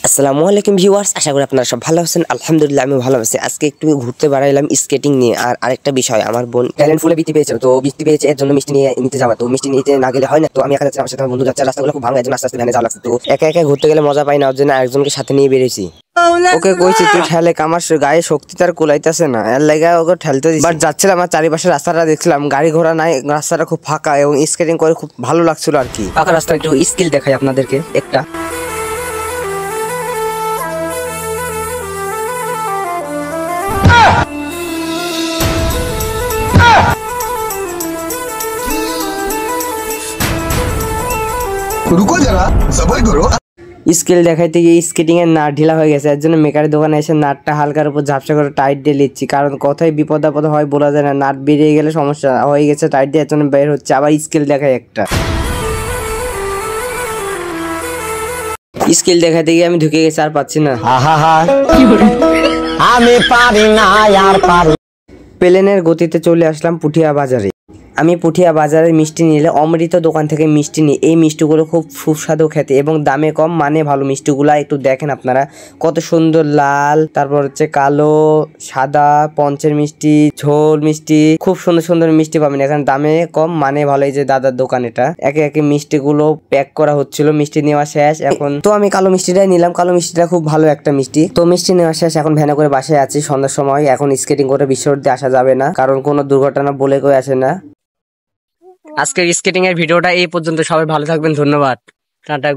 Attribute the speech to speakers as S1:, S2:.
S1: আসসালামু আলাইকুম ভিউয়ার্স, আশা করি আপনারা সব ভালো আছেন। আলহামদুলিল্লাহ আমি ভালো আছি। আজকে একটু ঘুরতে বেড়াইলাম স্কেটিং নিয়ে। আর আরেকটা বিষয়, আমার বোন ট্যালেন্ট ফুলে বৃত্তি পেয়েছে, তো বৃত্তি পেয়েছে এর জন্য মিষ্টি নিয়ে নিতে যাওয়া। তো মিষ্টি নিতে না গেলে হয় না, তো আমি একা যাচ্ছি, আমার সাথে আমার বন্ধু যাচ্ছে। রাস্তাগুলো খুব ভাঙা, এর জন্য আস্তে আস্তে ভ্যানে যাওয়া লাগছে। তো একা একা ঘুরতে গেলে মজা পাই না, ওর জন্য আরেকজনকে সাথে নিয়ে বেরিয়েছি। ওকে কইছি তুই ঠেলে, আমার গায়ে শক্তি তার কুলাইতেছে না, এর লাগে ওকে ঠেলতে দিছি। বাট যাচ্ছিলাম, আমার চারিপাশে রাস্তাটা দেখছিলাম, গাড়ি ঘোড়া নাই, রাস্তাটা খুব ফাঁকা এবং স্কেটিং করে খুব ভালো লাগছিল আর কি। ফাঁকা রাস্তা একটু স্কিল দেখাই আপনাদেরকে একটা।
S2: रुको जरा सबर करो।
S1: স্কেল দেখাইতে গিয়ে স্কেটিং এর নাট ঢিলা হয়ে গেছে, এর জন্য মেকারের দোকানে এসে নাটটা হালকার উপর ঝাপসা করে টাইট দিয়ে নিচ্ছি, কারণ কোথায় বিপদ আপদ হয় বলা যায় না। নাট বেরিয়ে গেলে সমস্যা হয়ে গেছে, টাইট দিয়ে এর জন্য বের হচ্ছে। আবার স্কেল দেখাই একটা। স্কেল দেখাইতে গিয়ে আমি ঢুকে গেছি, আর পাচ্ছি না।
S3: আমি পারি না আর পারি।
S1: প্লেনের গতিতে চলে আসলাম পুঠিয়া বাজারে। আমি পুঠিয়া বাজারের মিষ্টি নিলে অমৃত দোকান থেকে মিষ্টি নিই। এই মিষ্টিগুলো খুব সুস্বাদু খেতে এবং দামে কম, মানে ভালো। মিষ্টিগুলা একটু দেখেন আপনারা, কত সুন্দর লাল, তারপর হচ্ছে কালো, সাদা, পঞ্চের মিষ্টি, ঝোল মিষ্টি, খুব সুন্দর সুন্দর মিষ্টি পাবেন এখানে, দামে কম, মানে ভালো। এই যে দাদার দোকান, এটা একে একে মিষ্টিগুলো প্যাক করা হচ্ছিল। মিষ্টি নেওয়া শেষ এখন, তো আমি কালো মিষ্টিটাই নিলাম। কালো মিষ্টিটা খুব ভালো একটা মিষ্টি। তো মিষ্টি নেওয়া শেষ, এখন ভ্যানে করে বাসায় আছি সন্ধ্যার সময়। এখন স্কেটিং করে বিশ্ব দিয়ে আসা যাবে না, কারণ কোনো দুর্ঘটনা বলে কই আসে না। আজকের স্কেটিং এর ভিডিওটা এই পর্যন্ত। সবাই ভালো থাকবেন, ধন্যবাদ, টাটা।